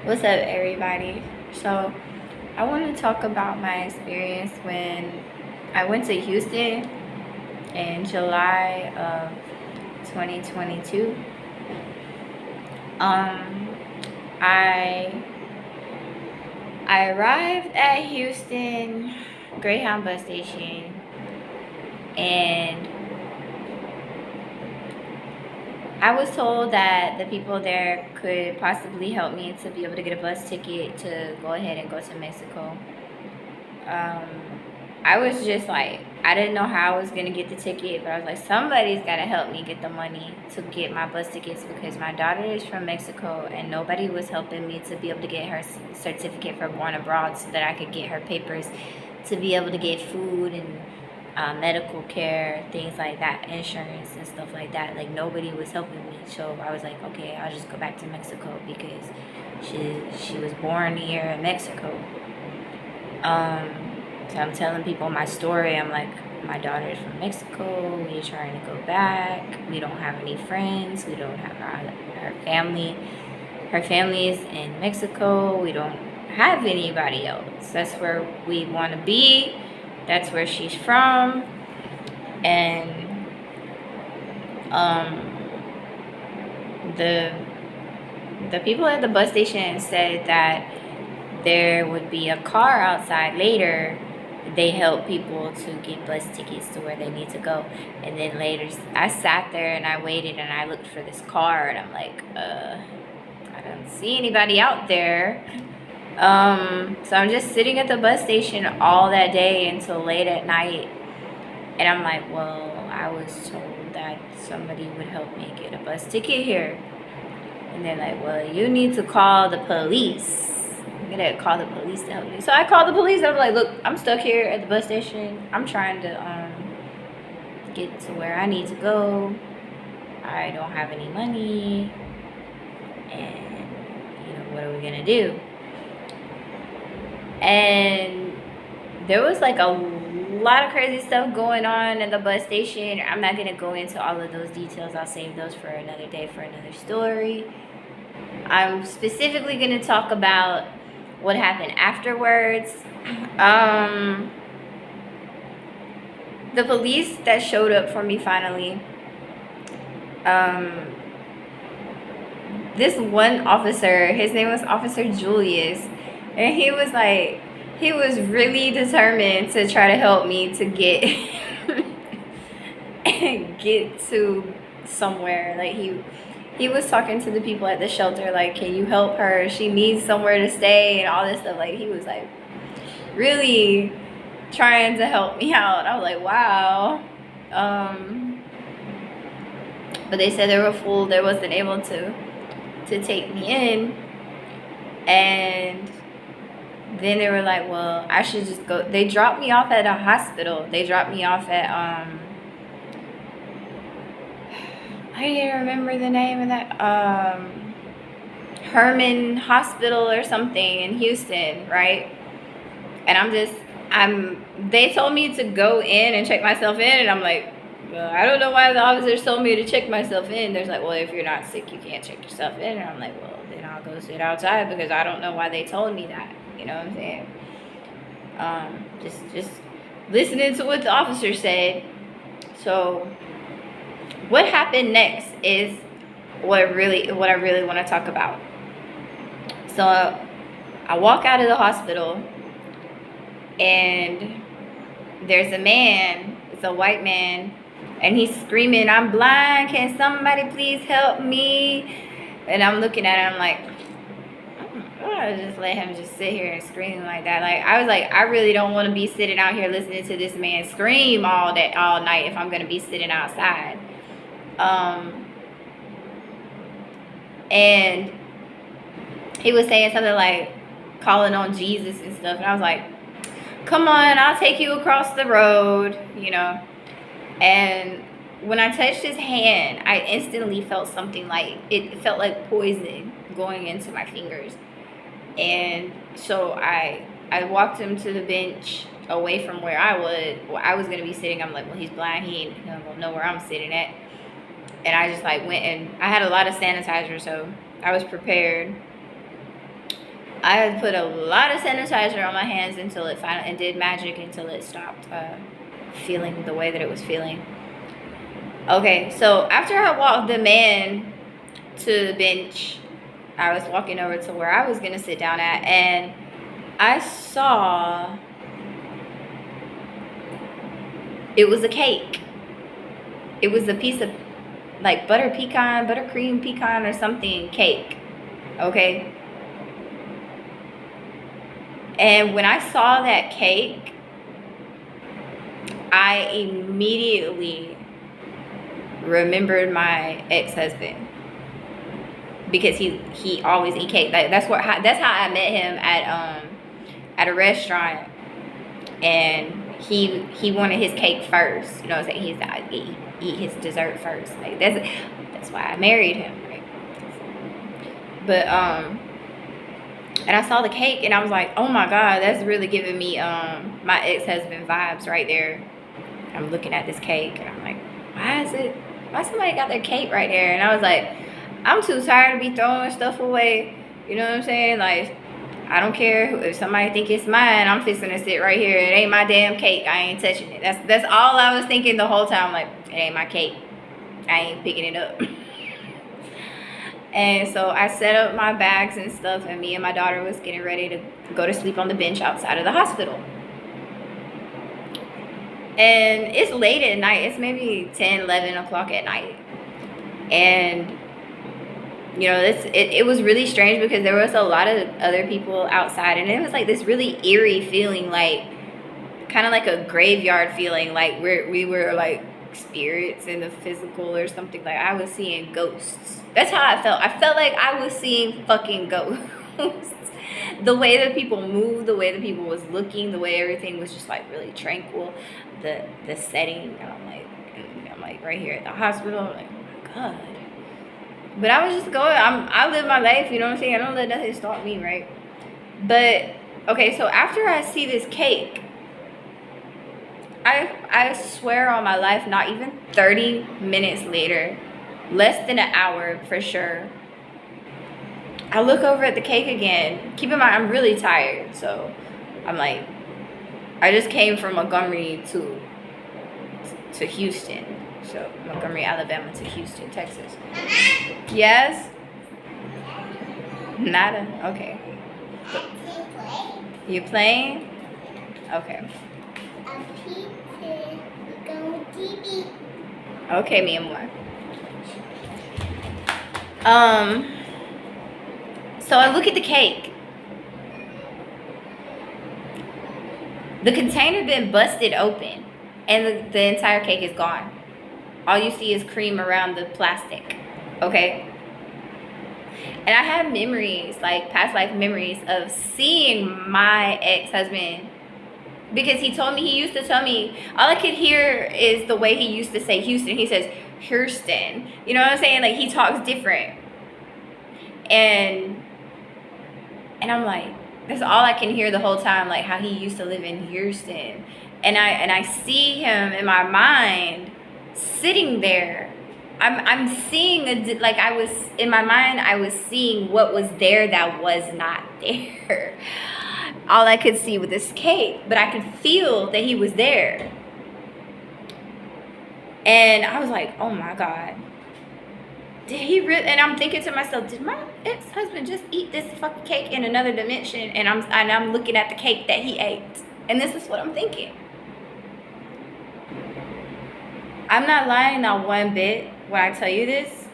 What's up, everybody? So, I want to talk about my experience when I went to Houston in July of 2022. Um, I I arrived at Houston Greyhound bus station, and I was told that the people there could possibly help me to be able to get a bus ticket to go ahead and go to Mexico. um, I was just like, I didn't know how I was gonna get the ticket, but I was like, somebody's gotta help me get the money to get my bus tickets because my daughter is from Mexico and nobody was helping me to be able to get her certificate for born abroad so that I could get her papers to be able to get food and medical care, things like that, insurance and stuff like that. Like nobody was helping me, so I was like, okay, I'll just go back to Mexico because she was born here in Mexico. So I'm telling people my story. I'm like, my daughter is from Mexico. We're trying to go back. We don't have any friends. We don't have her family. Her family is in Mexico. We don't have anybody else. That's where we want to be. That's where she's from. And the people at the bus station said that there would be a car outside later. They help people to get bus tickets to where they need to go. And then later, I sat there and I waited and I looked for this car and I'm like, I don't see anybody out there. So I'm just sitting at the bus station all that day until late at night. And I'm like, well, I was told that somebody would help me get a bus ticket here. And they're like, well, you need to call the police. I'm gonna call the police to help me. So I called the police. I'm like, look, I'm stuck here at the bus station. I'm trying to get to where I need to go. I don't have any money. And, what are we gonna do? And there was like a lot of crazy stuff going on at the bus station. I'm not gonna go into all of those details. I'll save those for another day, for another story. I'm specifically gonna talk about what happened afterwards. The police that showed up for me finally, this one officer, his name was Officer Julius, and he was really determined to try to help me to get get to somewhere. Like he was talking to the people at the shelter, like, can you help her? She needs somewhere to stay and all this stuff. Like, he was like really trying to help me out. I was like, wow. But they said they were full. They wasn't able to take me in. And then they were like, well, I should just go. They dropped me off at a hospital. They dropped me off at I can't remember the name of that, Herman Hospital or something in Houston, right? And they told me to go in and check myself in, and I'm like, well, I don't know why the officers told me to check myself in. There's like, well, if you're not sick, you can't check yourself in. And I'm like, well, then I'll go sit outside because I don't know why they told me that. You know what I'm saying? Just listening to what the officer said. So what happened next is what I really want to talk about. So I walk out of the hospital, and there's a man. It's a white man, and he's screaming, "I'm blind. Can somebody please help me?" And I'm looking at him, I'm like, I just let him just sit here and scream like that. Like, I was like, I really don't want to be sitting out here listening to this man scream all night if I'm gonna be sitting outside. And he was saying something like calling on Jesus and stuff, and I was like, come on, I'll take you across the road, And when I touched his hand, I instantly felt something like, it felt like poison going into my fingers. And so I walked him to the bench away from where I was going to be sitting. I'm like, well, he's blind. He ain't going to know where I'm sitting at. And I just like went, and I had a lot of sanitizer, so I was prepared. I had put a lot of sanitizer on my hands until it finally, and did magic until it stopped feeling the way that it was feeling. Okay, so after I walked the man to the bench, I was walking over to where I was gonna sit down at, and I saw it was a cake. It was a piece of like buttercream pecan or something cake. Okay. And when I saw that cake, I immediately remembered my ex-husband, because he always eat cake. Like that's how I met him at a restaurant, and he wanted his cake first. You know what I'm saying? He eat his dessert first. Like that's why I married him, right? But and I saw the cake and I was like, oh my God, that's really giving me my ex-husband vibes right there. I'm looking at this cake and I'm like, why somebody got their cake right there? And I was like, I'm too tired to be throwing stuff away. You know what I'm saying? Like, I don't care if somebody think it's mine. I'm fixing to sit right here. It ain't my damn cake. I ain't touching it. That's all I was thinking the whole time. Like, it ain't my cake. I ain't picking it up. And so I set up my bags and stuff, and me and my daughter was getting ready to go to sleep on the bench outside of the hospital. And it's late at night. It's maybe 10, 11 o'clock at night. And, you know, it was really strange because there was a lot of other people outside. And it was like this really eerie feeling, like kind of like a graveyard feeling, like we were like spirits in the physical or something. Like I was seeing ghosts. That's how I felt. I felt like I was seeing fucking ghosts. The way that people moved, the way that people was looking, the way everything was just like really tranquil. The setting, and I'm like right here at the hospital. I'm like, oh my God. But I was just going. I live my life. You know what I'm saying? I don't let nothing stop me, right? But okay, so after I see this cake, I swear on my life, not even 30 minutes later, less than an hour for sure, I look over at the cake again. Keep in mind, I'm really tired. So I'm like, I just came from Montgomery to Houston. So Montgomery, Alabama to Houston, Texas. Yes? Nada? Okay. You playing? Okay. Okay, mi amor. So I look at the cake. The container been busted open, and the entire cake is gone. All you see is cream around the plastic, okay? And I have memories, like past life memories, of seeing my ex-husband, because he used to tell me, all I could hear is the way he used to say Houston. He says Houston. You know what I'm saying? Like, he talks different. And I'm like, that's all I can hear the whole time, like how he used to live in Houston. And I see him in my mind sitting there. I'm seeing like I was in my mind, I was seeing what was there that was not there. All I could see was this cake, but I could feel that he was there. And I was like, oh my God. Did he really? And I'm thinking to myself, did my ex-husband just eat this fucking cake in another dimension? And I'm looking at the cake that he ate. And this is what I'm thinking. I'm not lying not one bit when I tell you this.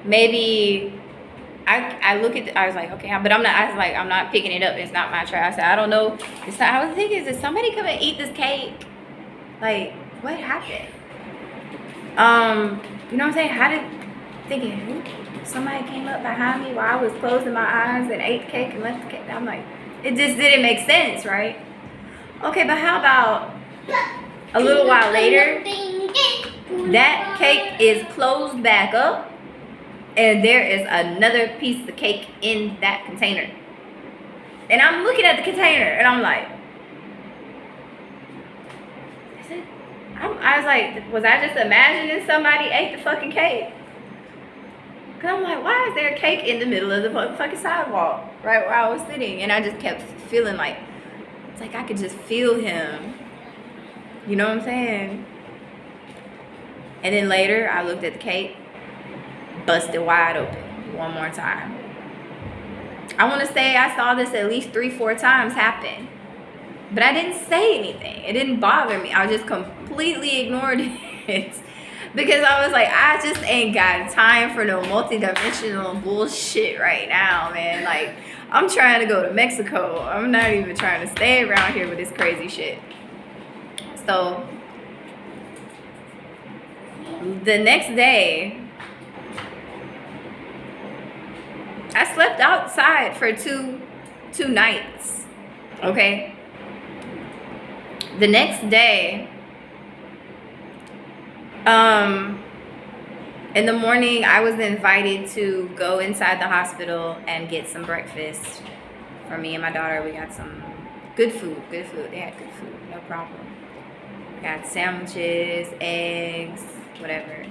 Maybe I look at I was like, okay, but I'm not picking it up. It's not my trash. I said, I don't know. I was thinking, did somebody come and eat this cake? Like, what happened? You know what I'm saying? Somebody came up behind me while I was closing my eyes and ate the cake and left the cake. I'm like, it just didn't make sense, right? Okay, but how about a little while later, that cake is closed back up, and there is another piece of cake in that container. And I'm looking at the container, and I'm like, I was like, was I just imagining somebody ate the fucking cake? Cause I'm like, why is there a cake in the middle of the motherfucking sidewalk, right where I was sitting? And I just kept feeling like, it's like I could just feel him. You know what I'm saying? And then later, I looked at the cake, busted wide open one more time. I want to say I saw this at least 3-4 times happen. But I didn't say anything. It didn't bother me. I just completely ignored it. Because I was like, I just ain't got time for no multi-dimensional bullshit right now, man. Like, I'm trying to go to Mexico. I'm not even trying to stay around here with this crazy shit. So, the next day, I slept outside for two nights. Okay? The next day, in the morning, I was invited to go inside the hospital and get some breakfast for me and my daughter. We got some good food. They had good food, no problem. We got sandwiches, eggs, whatever.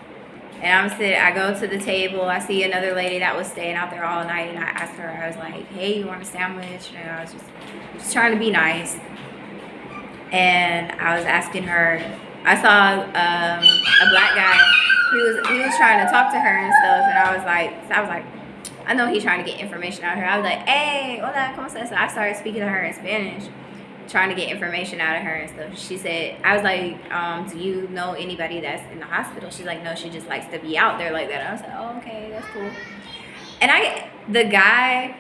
And I go to the table. I see another lady that was staying out there all night, and I asked her, I was like, hey, you want a sandwich? And I was just trying to be nice. And I was asking her, I saw a black guy. He was trying to talk to her and stuff, and I was like, I know he's trying to get information out of her. I was like, hey, hola, ¿cómo estás? So I started speaking to her in Spanish, trying to get information out of her and stuff. She said, I was like, do you know anybody that's in the hospital? She's like, no, she just likes to be out there like that. I was like, oh, okay, that's cool. And the guy,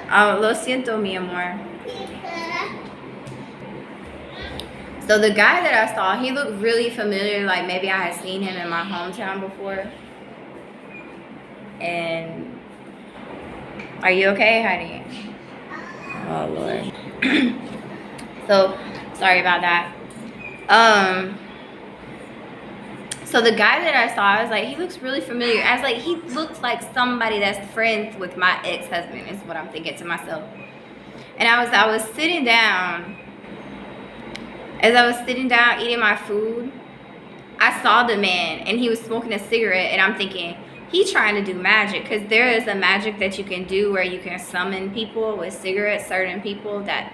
lo siento, mi amor. So the guy that I saw, he looked really familiar, like maybe I had seen him in my hometown before. And are you okay, honey? Oh Lord. So sorry about that. So the guy that I saw, I was like, he looks really familiar. I was like, he looks like somebody that's friends with my ex-husband, is what I'm thinking to myself. And I was sitting down. As I was sitting down eating my food, I saw the man and he was smoking a cigarette, and I'm thinking, he's trying to do magic, because there is a magic that you can do where you can summon people with cigarettes, certain people that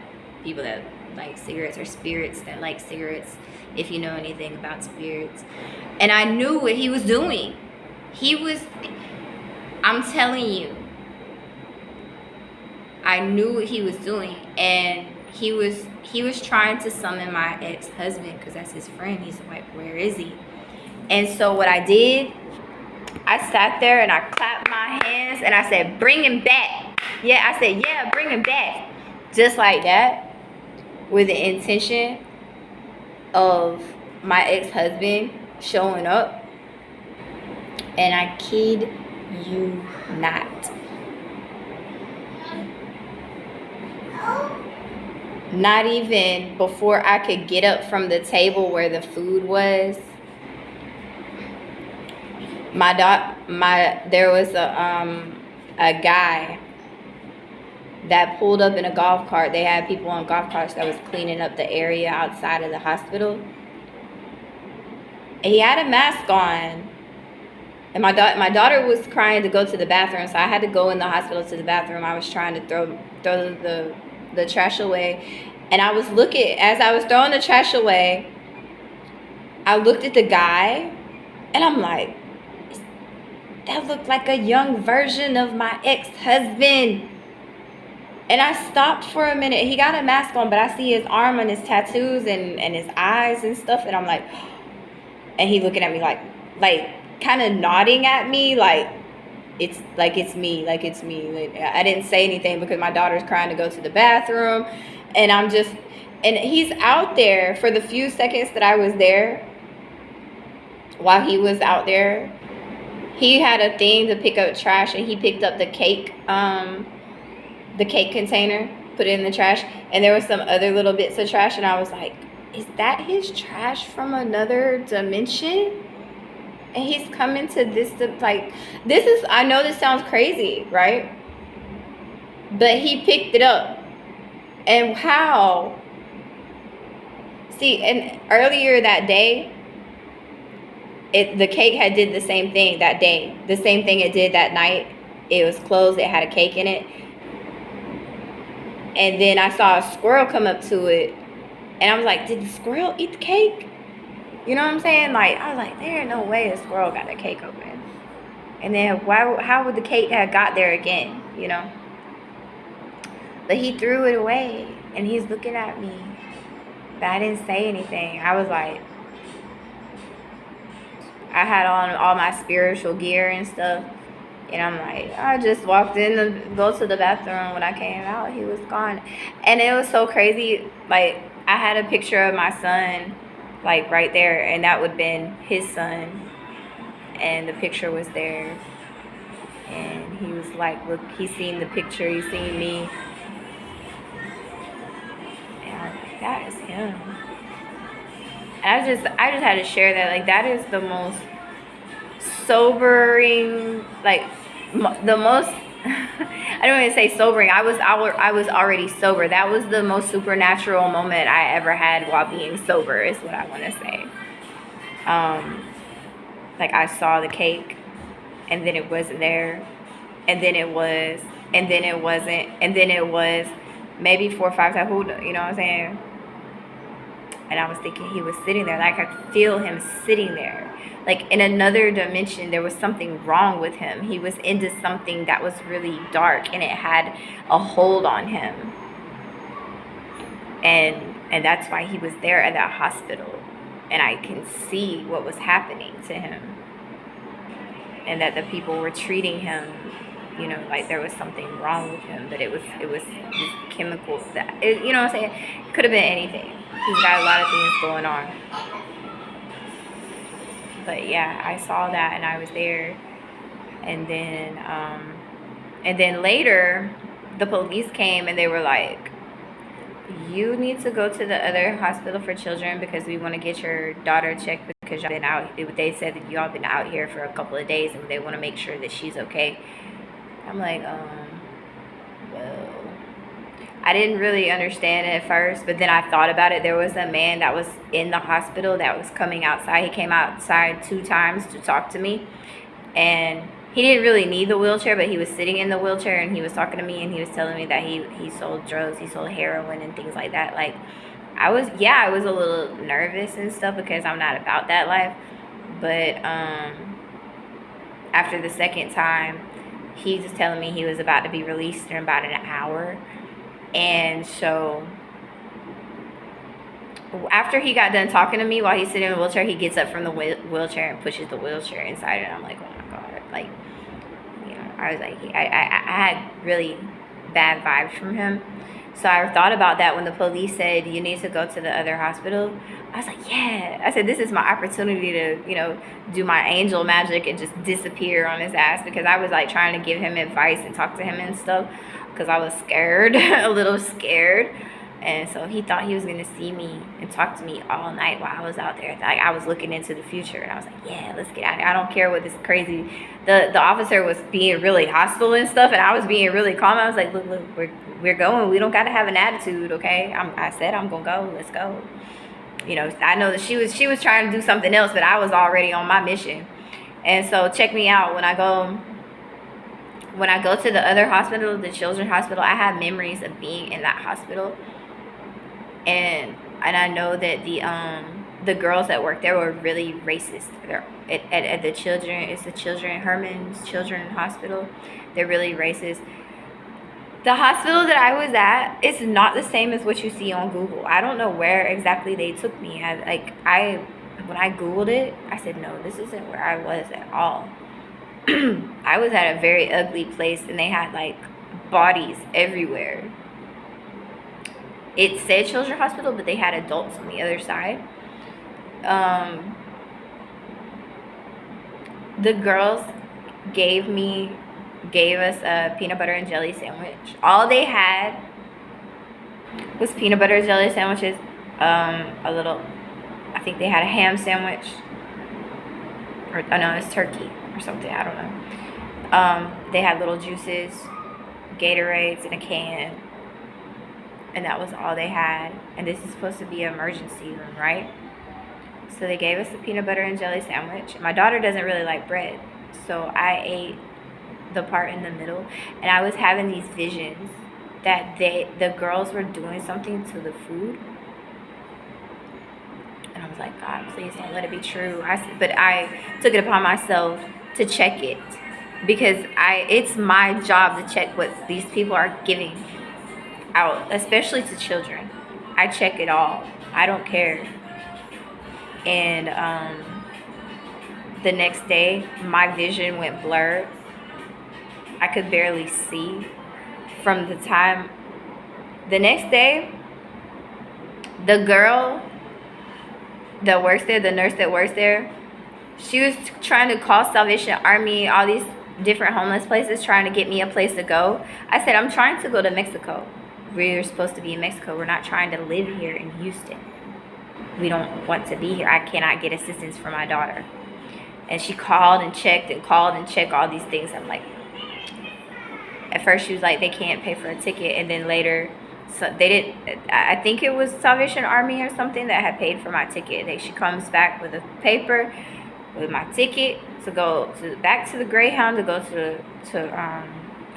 like cigarettes, or spirits that like cigarettes, if you know anything about spirits. And I knew what he was doing. I'm telling you, I knew what he was doing, and he was trying to summon my ex-husband, because that's his friend. He's like, where is he? And so what I did, I sat there and I clapped my hands and I said, bring him back. Yeah, I said, yeah, bring him back. Just like that, with the intention of my ex-husband showing up. And I kid you not, not even before I could get up from the table where the food was, there was a guy that pulled up in a golf cart. They had people on golf carts that was cleaning up the area outside of the hospital. And he had a mask on. And my daughter was crying to go to the bathroom, so I had to go in the hospital to the bathroom. I was trying to throw the trash away. And I was looking, as I was throwing the trash away, I looked at the guy, and I'm like, that looked like a young version of my ex-husband. And I stopped for a minute. He got a mask on, but I see his arm and his tattoos and his eyes and stuff. And I'm like, and he looking at me like kind of nodding at me, like it's me. Like, I didn't say anything because my daughter's crying to go to the bathroom. And and he's out there for the few seconds that I was there. While he was out there, he had a thing to pick up trash, and he picked up the cake container, put it in the trash, and there was some other little bits of trash, and I was like, is that his trash from another dimension? And he's coming to this, I know this sounds crazy, right? But he picked it up. And how? See, and earlier that day, the cake had did the same thing that day, the same thing it did that night. It was closed, it had a cake in it. And then I saw a squirrel come up to it, and I was like, did the squirrel eat the cake? You know what I'm saying? Like, I was like, there ain't no way a squirrel got that cake open. And then how would the cake have got there again, you know? But he threw it away, and he's looking at me. But I didn't say anything. I was like, I had on all my spiritual gear and stuff. And I'm like, I just walked in to go to the bathroom. When I came out, he was gone. And it was so crazy. Like, I had a picture of my son, like, right there. And that would have been his son. And the picture was there. And he was like, look, he's seen the picture. He's seen me. And I was like, that is him. And I just had to share that. Like, that is the most sobering, like, the most I don't even say sobering. I was already sober. That was the most supernatural moment I ever had while being sober, is what I want to say. Like, I saw the cake, and then it wasn't there, and then it was, and then it wasn't, and then it was, maybe 4 or 5 times. You know what I'm saying? And I was thinking he was sitting there. Like, I could feel him sitting there. Like, in another dimension, there was something wrong with him. He was into something that was really dark, and it had a hold on him. And that's why he was there at that hospital. And I can see what was happening to him. And that the people were treating him, you know, like there was something wrong with him. But it was these chemicals that, you know what I'm saying? It could have been anything. He's got a lot of things going on. But yeah, I saw that, and I was there. And then later, the police came, and they were like, you need to go to the other hospital for children because we want to get your daughter checked because y'all been out. They said that y'all been out here for a couple of days, and they want to make sure that she's okay. I'm like, well, I didn't really understand it at first, but then I thought about it. There was a man that was in the hospital that was coming outside. He came outside 2 times to talk to me, and he didn't really need the wheelchair, but he was sitting in the wheelchair, and he was talking to me, and he was telling me that he sold drugs, he sold heroin and things like that. Like, I was a little nervous and stuff because I'm not about that life. But after the second time, he was telling me he was about to be released in about an hour. And so after he got done talking to me while he's sitting in the wheelchair, he gets up from the wheelchair and pushes the wheelchair inside, and I'm like, oh my God. Like, you know, I was like, I had really bad vibes from him. So I thought about that when the police said, you need to go to the other hospital. I was like, yeah. I said, this is my opportunity to, you know, do my angel magic and just disappear on his ass, because I was like trying to give him advice and talk to him and stuff because I was scared, a little scared. And so he thought he was going to see me and talk to me all night while I was out there. Like, I was looking into the future, and I was like, yeah, let's get out of here. I don't care what this crazy... The officer was being really hostile and stuff, and I was being really calm. I was like, look, we're going. We don't got to have an attitude, okay? I said I'm going to go. Let's go. You know, I know that she was trying to do something else, but I was already on my mission. And so check me out. When I go to the other hospital, the children's hospital, I have memories of being in that hospital. And I know that the girls that work there were really racist. They're at the Herman's Children's Hospital. They're really racist. The hospital that I was at is not the same as what you see on Google. I don't know where exactly they took me. When I Googled it, I said, no, this isn't where I was at all. I was at a very ugly place, and they had like bodies everywhere. It said Children's Hospital, but they had adults on the other side. The girls gave us a peanut butter and jelly sandwich. All they had was peanut butter and jelly sandwiches. I think they had a ham sandwich. Or, oh no, it's turkey or something. I don't know. They had little juices, Gatorades in a can. And that was all they had. And this is supposed to be an emergency room, right? So they gave us a peanut butter and jelly sandwich. My daughter doesn't really like bread, so I ate the part in the middle, and I was having these visions that the girls were doing something to the food, and I was like, God, please don't let it be true. But I took it upon myself to check it, because it's my job to check what these people are giving out, especially to children. I check it all. I don't care. And the next day, my vision went blurred. I could barely see from the time. The next day, the girl that works there, the nurse that works there, she was trying to call Salvation Army, all these different homeless places, trying to get me a place to go. I said, I'm trying to go to Mexico. We're supposed to be in Mexico. We're not trying to live here in Houston. We don't want to be here. I cannot get assistance for my daughter. And she called and checked all these things. I'm like, at first she was like, they can't pay for a ticket. And then later, so they didn't, I think it was Salvation Army or something that had paid for my ticket. She comes back with a paper with my ticket to go back to the Greyhound to go to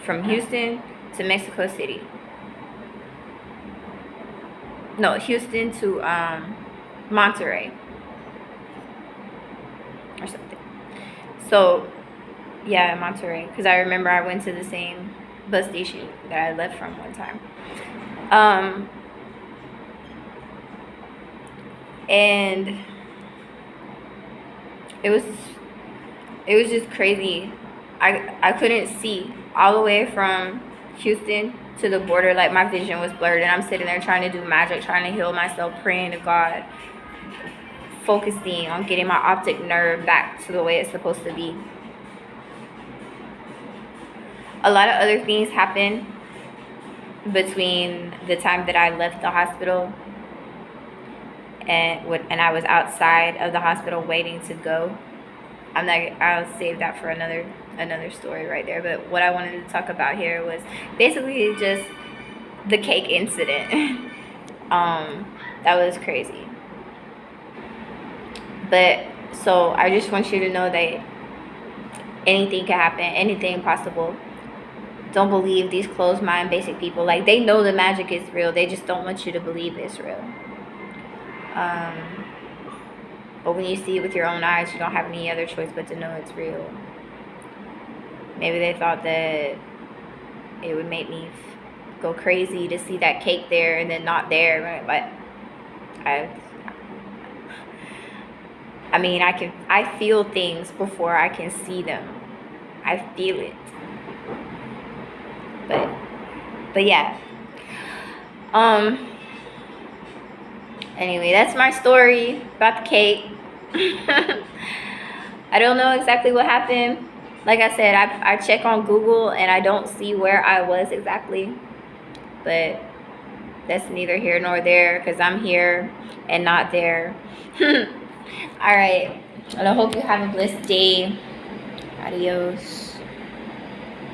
from Houston to Mexico City. No, Houston to Monterrey or something. So yeah, Monterrey, because I remember I went to the same bus station that I left from one time. And it was just crazy. I couldn't see all the way from Houston to the border. Like, my vision was blurred, and I'm sitting there trying to do magic, trying to heal myself, praying to God, focusing on getting my optic nerve back to the way it's supposed to be. A lot of other things happened between the time that I left the hospital and I was outside of the hospital waiting to go. I'll save that for another story right there. But what I wanted to talk about here was basically just the cake incident. That was crazy. But so I just want you to know that anything can happen, anything possible. Don't believe these closed mind basic people. Like, they know the magic is real. They just don't want you to believe it's real. But when you see it with your own eyes, you don't have any other choice but to know it's real. Maybe they thought that it would make me go crazy to see that cake there and then not there. Right? But I mean, I feel things before I can see them. I feel it. But yeah. Anyway, that's my story about the cake. I don't know exactly what happened. Like I said, I check on Google and I don't see where I was exactly. But that's neither here nor there, because I'm here and not there. All right. And I hope you have a blessed day. Adios.